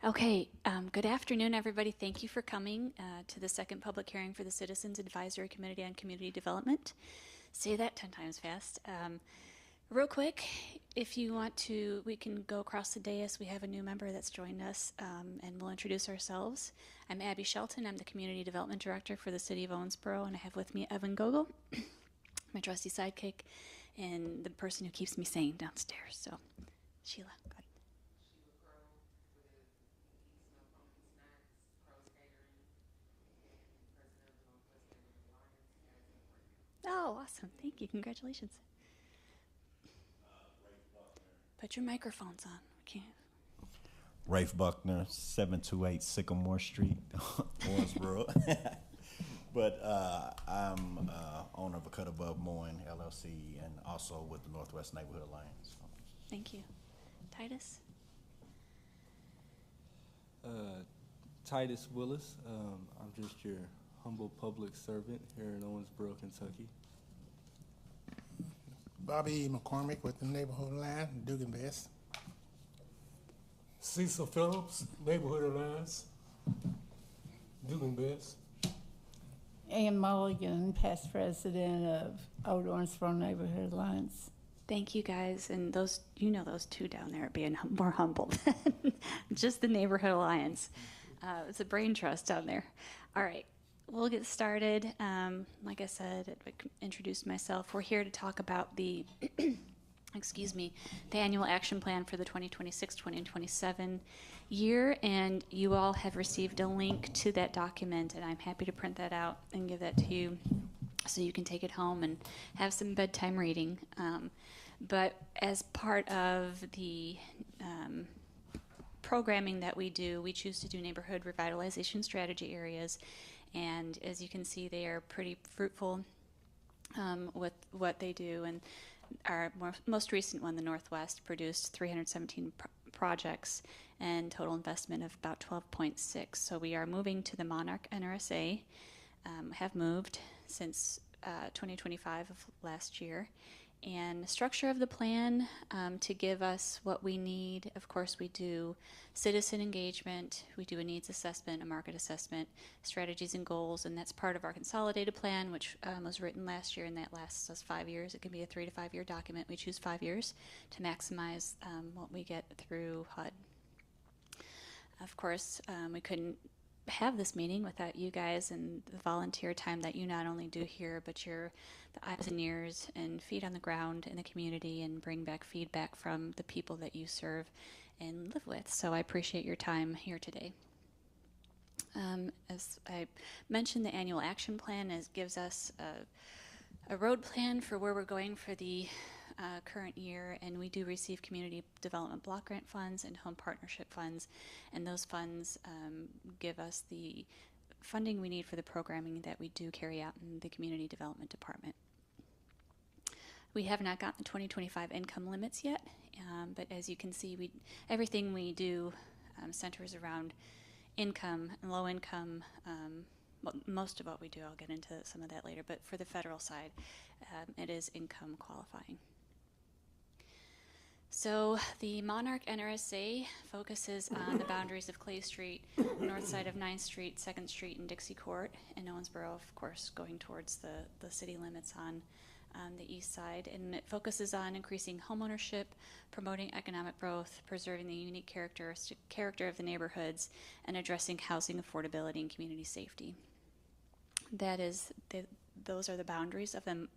Okay, good afternoon, everybody. Thank you for coming to the second public hearing for the Citizens Advisory Committee on Community Development. Say that 10 times fast. Real quick, if you want to, we can go across the dais. We have a new member that's joined us, and we'll introduce ourselves. I'm Abby Shelton. I'm the Community Development Director for the City of Owensboro, and I have with me Evan Gogol, my trusty sidekick, and the person who keeps me sane downstairs. So, Sheila, go ahead. Oh, awesome. Thank you. Congratulations. Put your microphones on. We can't. Rafe Buckner, 728 Sycamore Street, Owensboro. But I'm owner of A Cut Above Mowing LLC and also with the Northwest Neighborhood Alliance. Thank you. Titus? Titus Willis. I'm just your humble public servant here in Owensboro, Kentucky. Bobby McCormick with the Neighborhood Alliance, Dugan Best. Cecil Phillips, Neighborhood Alliance, Dugan Best. Ann Mulligan, past president of Old Owensboro Neighborhood Alliance. Thank you guys. And those, those two down there are being more humble than just the Neighborhood Alliance. It's a brain trust down there. All right, we'll get started. Like I said, I introduced myself. We're here to talk about the the annual action plan for the 2026-2027 year, and you all have received a link to that document, and I'm happy to print that out and give that to you so you can take it home and have some bedtime reading. But as part of the programming that we do, we choose to do neighborhood revitalization strategy areas, and as you can see, they are pretty fruitful with what they do. And our most recent one, the Northwest, produced 317 projects and total investment of about 12.6. So we are moving to the Monarch NRSA, have moved since 2025 of last year. And the structure of the plan to give us what we need, of course, we do citizen engagement, we do a needs assessment, a market assessment, strategies and goals, and that's part of our consolidated plan, which was written last year, and that lasts us 5 years. It can be a 3 to 5 year document. We choose 5 years to maximize what we get through HUD. Of course, we couldn't have this meeting without you guys and the volunteer time that you not only do here, but you're the eyes and ears and feet on the ground in the community and bring back feedback from the people that you serve and live with. So I appreciate your time here today. As I mentioned, the annual action plan gives us a road plan for where we're going for the current year, and we do receive community development block grant funds and home partnership funds, and those funds give us the funding we need for the programming that we do carry out in the community development department. We have not gotten the 2025 income limits yet, but as you can see, everything we do centers around income and low income. Well, most of what we do, I'll get into some of that later, but for the federal side, it is income qualifying. So the Monarch NRSA focuses on the boundaries of Clay Street, north side of 9th Street, 2nd Street, and Dixie Court, and Owensboro, of course, going towards the city limits on the east side. And it focuses on increasing homeownership, promoting economic growth, preserving the unique character of the neighborhoods, and addressing housing affordability and community safety. Those are the boundaries of the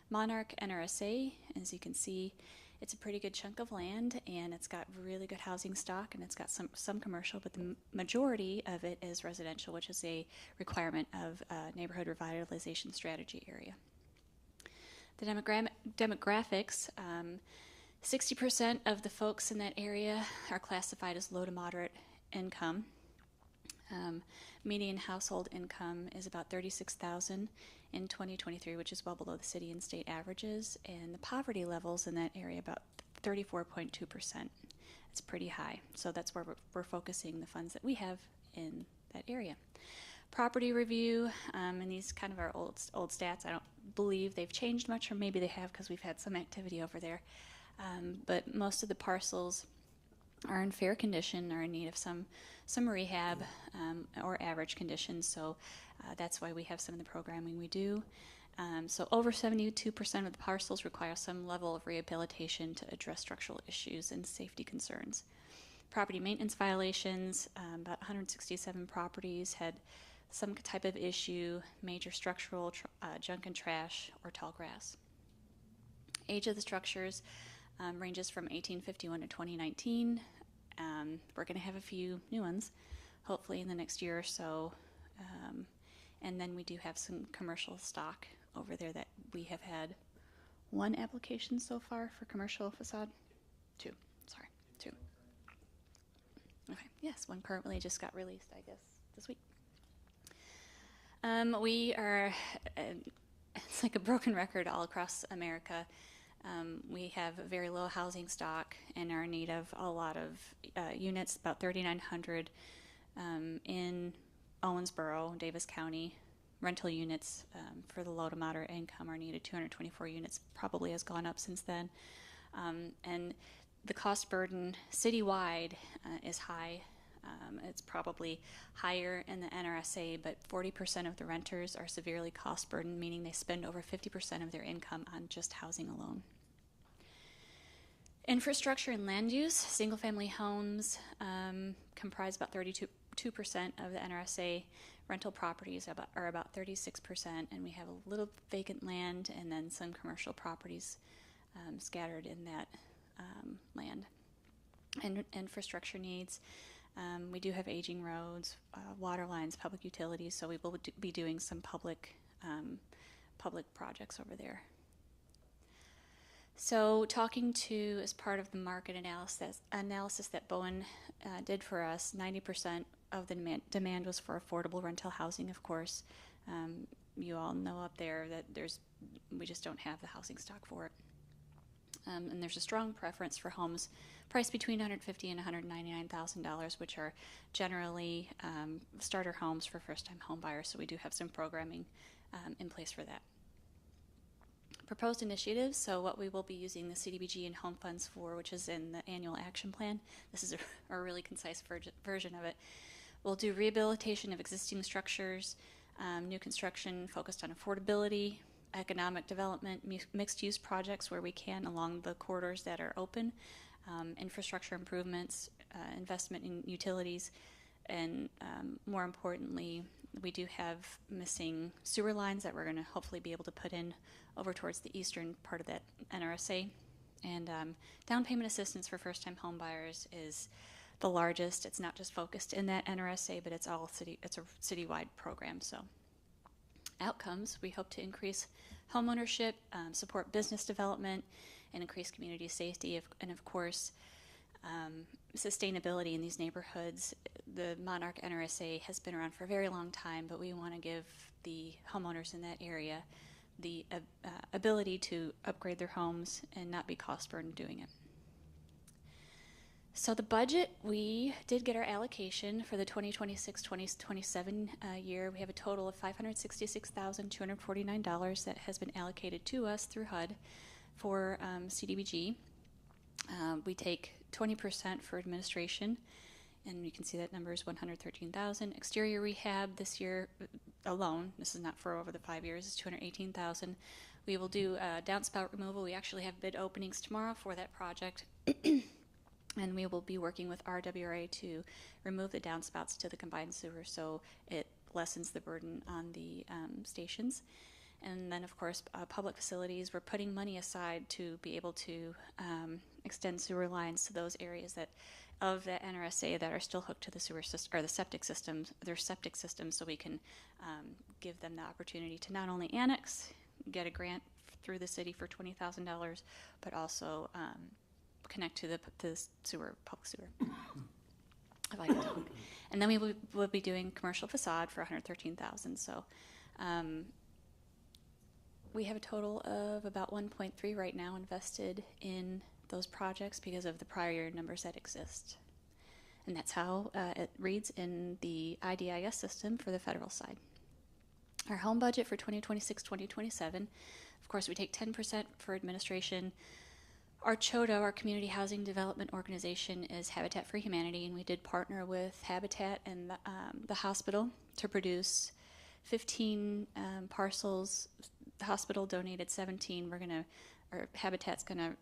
Monarch NRSA. As you can see, it's a pretty good chunk of land, and it's got really good housing stock, and it's got some commercial, but the majority of it is residential, which is a requirement of neighborhood revitalization strategy area. The demographics, 60% of the folks in that area are classified as low to moderate income. Median household income is about $36,000 in 2023, which is well below the city and state averages, and the poverty levels in that area about 34.2%. It's pretty high, so that's where we're focusing the funds that we have in that area. Property review, and these kind of are old stats. I don't believe they've changed much, or maybe they have because we've had some activity over there. But most of the parcels are in fair condition, are in need of some rehab or average condition. So that's why we have some of the programming we do. So over 72% of the parcels require some level of rehabilitation to address structural issues and safety concerns. Property maintenance violations, about 167 properties had some type of issue, major structural junk and trash, or tall grass. Age of the structures ranges from 1851 to 2019. We're going to have a few new ones, hopefully in the next year or so. And then we do have some commercial stock over there that we have had one application so far for commercial facade. Two. Okay, yes, one currently just got released, I guess, this week. We are, it's like a broken record all across America. We have very low housing stock and are in need of a lot of units, about 3,900 in Owensboro, Davis County. Rental units for the low to moderate income are needed. 224 units probably has gone up since then. And the cost burden citywide is high. It's probably higher in the NRSA, but 40% of the renters are severely cost burdened, meaning they spend over 50% of their income on just housing alone. Infrastructure and land use, single-family homes comprise about 32% of the NRSA. Rental properties are about 36%, and we have a little vacant land and then some commercial properties scattered in that land. And infrastructure needs, we do have aging roads, water lines, public utilities, so we will be doing some public projects over there. So talking to, as part of the market analysis that Bowen did for us, 90% of the demand was for affordable rental housing, of course. You all know up there that we just don't have the housing stock for it. And there's a strong preference for homes priced between $150,000 and $199,000, which are generally starter homes for first-time home buyers, so we do have some programming in place for that. Proposed initiatives, so what we will be using the CDBG and home funds for, which is in the annual action plan. This is a really concise version of it. We'll do rehabilitation of existing structures, new construction focused on affordability, economic development, mixed-use projects where we can along the corridors that are open, infrastructure improvements, investment in utilities, and more importantly, we do have missing sewer lines that we're going to hopefully be able to put in over towards the eastern part of that NRSA. And down payment assistance for first-time home buyers is the largest. It's not just focused in that NRSA, but it's a citywide program. So outcomes, we hope to increase home ownership, support business development, and increase community safety, and of course, sustainability in these neighborhoods. The Monarch NRSA has been around for a very long time, but we want to give the homeowners in that area the ability to upgrade their homes and not be cost burdened doing it. So the budget, we did get our allocation for the 2026-2027 year. We have a total of $566,249 that has been allocated to us through HUD for CDBG. We take 20% for administration, and you can see that number is $113,000. Exterior rehab this year alone, this is not for over the 5 years, is $218,000. We will do downspout removal. We actually have bid openings tomorrow for that project. And we will be working with RWRA to remove the downspouts to the combined sewer, so it lessens the burden on the stations. And then, of course, public facilities, we're putting money aside to be able to extend sewer lines to those areas of the NRSA that are still hooked to the sewer system or the septic systems, their septic systems, so we can give them the opportunity to not only annex, get a grant through the city for $20,000, but also connect to the sewer, public sewer. And then we will be doing commercial facade for $113,000. So we have a total of about 1.3 right now invested in those projects because of the prior year numbers that exist. And that's how it reads in the IDIS system for the federal side. Our home budget for 2026-2027, of course, we take 10% for administration, Our CHODO, our Community Housing Development Organization, is Habitat for Humanity, and we did partner with Habitat and the hospital to produce 15 parcels. The hospital donated 17. Habitat's gonna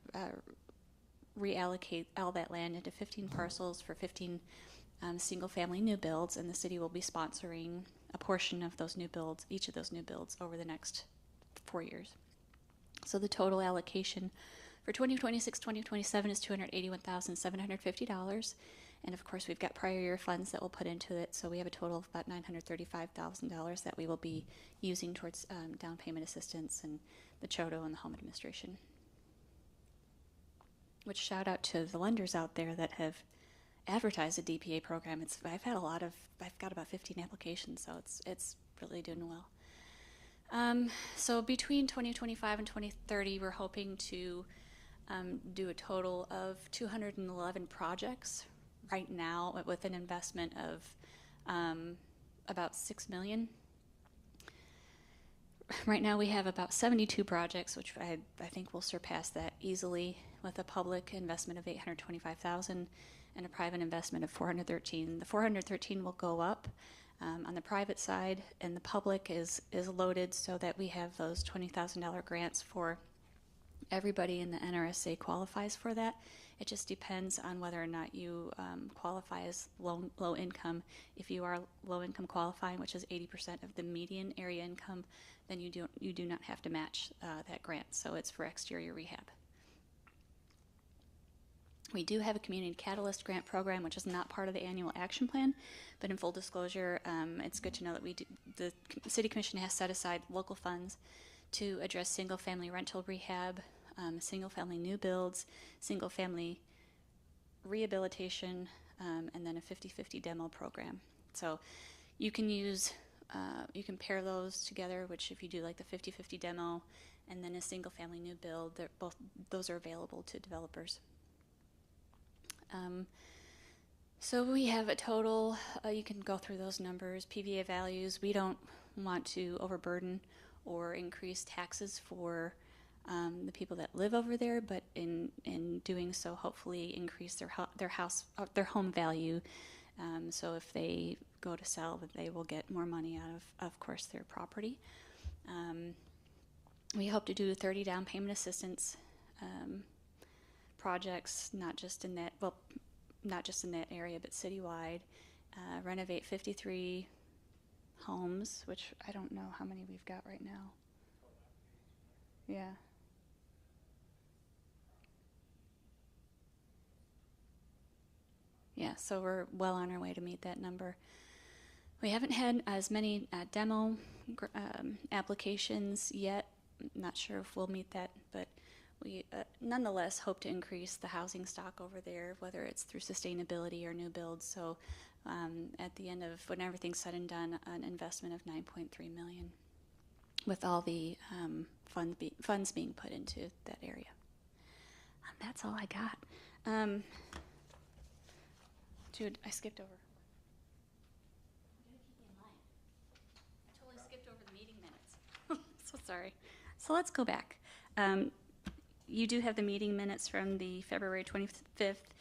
reallocate all that land into 15 parcels for 15 single-family new builds, and the city will be sponsoring a portion of those new builds, each of those new builds, over the next 4 years. So the total allocation for 2026-2027 is $281,750, and of course we've got prior year funds that we'll put into it, so we have a total of about $935,000 that we will be using towards down payment assistance and the CHODO and the home administration. Which, shout out to the lenders out there that have advertised the DPA program. I've got about 15 applications, so it's really doing well. So between 2025 and 2030, we're hoping to do a total of 211 projects right now with an investment of about $6 million. Right now we have about 72 projects, which I think will surpass that easily, with a public investment of $825,000 and a private investment of $413,000. The $413,000 will go up on the private side, and the public is loaded so that we have those $20,000 grants for everybody in the NRSA qualifies for that. It just depends on whether or not you qualify as low income. If you are low income qualifying, which is 80% of the median area income, then you do not have to match that grant. So it's for exterior rehab. We do have a Community Catalyst grant program, which is not part of the annual action plan, but in full disclosure, it's good to know that the City Commission has set aside local funds to address single-family rental rehab, single-family new builds, single-family rehabilitation, and then a 50-50 demo program. So you can you can pair those together, which if you do like the 50-50 demo and then a single-family new build, those are available to developers. So we have a total, you can go through those numbers, PVA values. We don't want to overburden or increase taxes for the people that live over there, but in doing so, hopefully increase their home value. So if they go to sell, that they will get more money out of course, their property. We hope to do 30 down payment assistance projects, not just in that area, but citywide. Renovate 53 homes, which I don't know how many we've got right now. Yeah. Yeah, so we're well on our way to meet that number. We haven't had as many demo applications yet. Not sure if we'll meet that, but we nonetheless hope to increase the housing stock over there, whether it's through sustainability or new builds. So at the end of, when everything's said and done, an investment of $9.3 million with all the funds being put into that area. That's all I got. Jude, I skipped over. I totally skipped over the meeting minutes. So sorry. So let's go back. You do have the meeting minutes from the February 25th,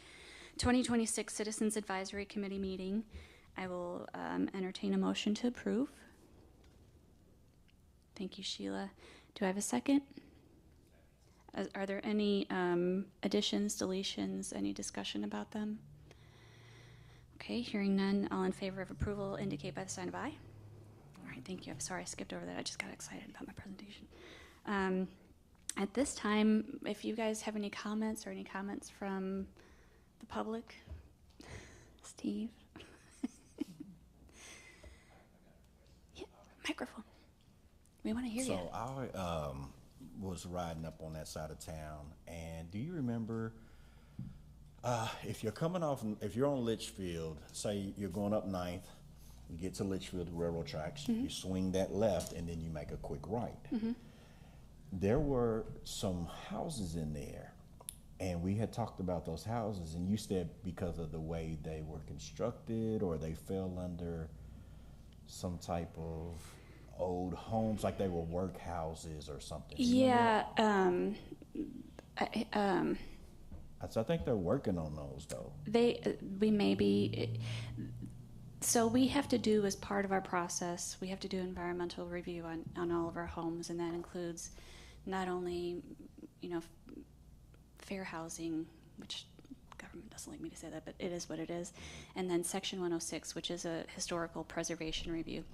2026 Citizens Advisory Committee meeting. I will entertain a motion to approve. Thank you, Sheila. Do I have a second? Are there any additions, deletions, any discussion about them? Okay, hearing none, all in favor of approval indicate by the sign of aye. All right, thank you. I'm sorry I skipped over that. I just got excited about my presentation. At this time, if you guys have any comments from the public, Steve. Yeah, microphone. We want to hear you. So I was riding up on that side of town, and do you remember if you're on Litchfield, say you're going up 9th, you get to Litchfield, the railroad tracks, you swing that left, and then you make a quick right. There were some houses in there, and we had talked about those houses, and you said because of the way they were constructed or they fell under some type of old homes, like they were workhouses or something. Yeah, So I think they're working on those though. We may be, so we have to do as part of our process, we have to do environmental review on all of our homes, and that includes not only, fair housing, which government doesn't like me to say that, but it is what it is, and then Section 106, which is a historical preservation review.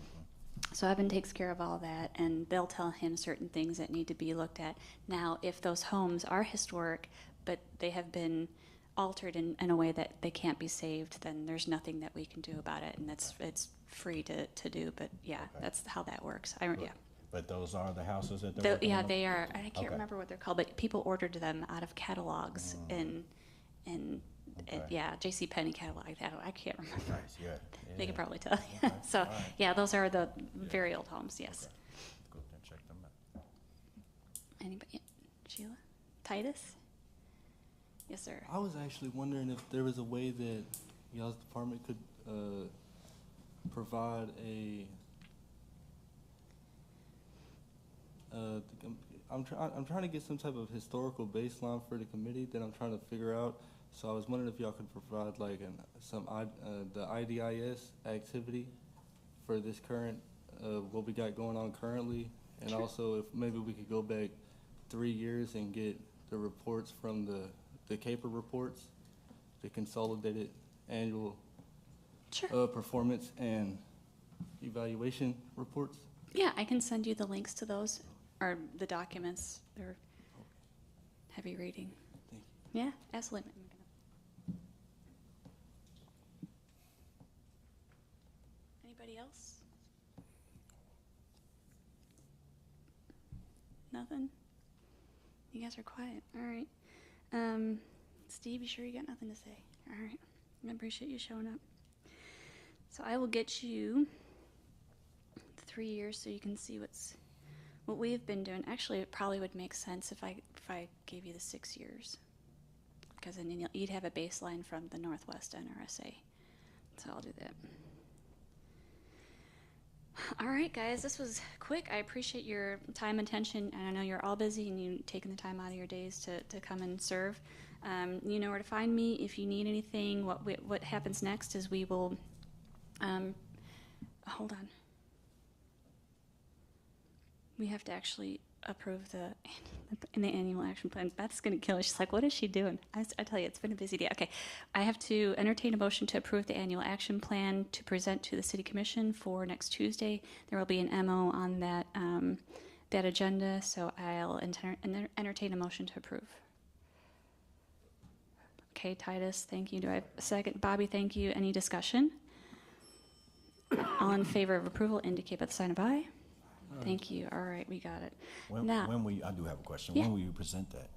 So Evan takes care of all that, and they'll tell him certain things that need to be looked at. Now, if those homes are historic, but they have been altered in a way that they can't be saved, then there's nothing that we can do about it, and it's free to do. But yeah, that's how that works. Yeah. But those are the houses that they're working Yeah, on? they are. I can't Okay. remember what they're called, but people ordered them out of catalogs in Okay. yeah, J.C. Penney catalog. I can't remember. Nice, yeah. They can Yeah. probably tell. Okay. So All right. yeah, those are the very old homes. Yes. Okay. Go there and check them out. Anybody? Sheila? Titus? Yes, sir. I was actually wondering if there was a way that y'all's department could provide I'm trying to get some type of historical baseline for the committee that I'm trying to figure out. So I was wondering if y'all could provide like the IDIS activity for this current what we got going on currently, and Sure. also if maybe we could go back 3 years and get the reports from the CAPER reports, the consolidated annual Sure. performance and evaluation reports. Yeah, I can send you the links to those, or the documents. They're heavy reading. Thank you. Yeah, absolutely. Anybody else? Nothing? You guys are quiet. All right. Steve, you sure you got nothing to say? All right. I appreciate you showing up. So I will get you 3 years so you can see what we've been doing. Actually, it probably would make sense if I gave you the 6 years, because then you'd have a baseline from the Northwest NRSA. So I'll do that. All right, guys, this was quick. I appreciate your time and attention, and I know you're all busy and you taking the time out of your days to come and serve. You know where to find me if you need anything. What happens next is we will. Hold on. We have to actually approve the annual action plan. Beth's going to kill us. She's like, what is she doing? I tell you, it's been a busy day. Okay, I have to entertain a motion to approve the annual action plan to present to the City Commission for next Tuesday. There will be an MO on that agenda, so I'll entertain a motion to approve. Okay, Titus, thank you. Do I have a second? Bobby, thank you. Any discussion? All in favor of approval indicate by the sign of aye. Thank you. All right, we got it. Now, I do have a question. Yeah. When will you present that?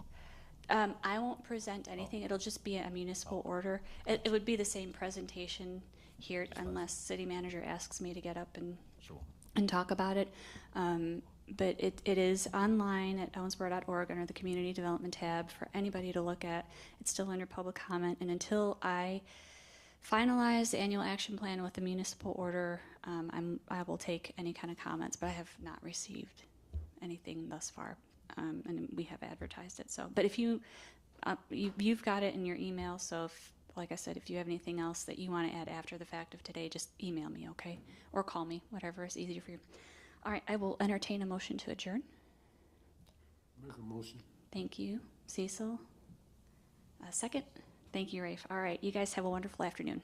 I won't present anything. It'll just be a municipal order. It would be the same presentation here unless city manager asks me to get up Sure. and talk about it. But it is online at owensboro.org under the Community Development tab for anybody to look at. It's still under public comment, and until I finalize the annual action plan with the municipal order, I will take any kind of comments, but I have not received anything thus far, and we have advertised it. So, but if you've got it in your email, so like I said, if you have anything else that you want to add after the fact of today, just email me, okay? Or call me, whatever is easier for you. All right, I will entertain a motion to adjourn. Make a motion. Thank you. Cecil? A second? Thank you, Rafe. All right, you guys have a wonderful afternoon.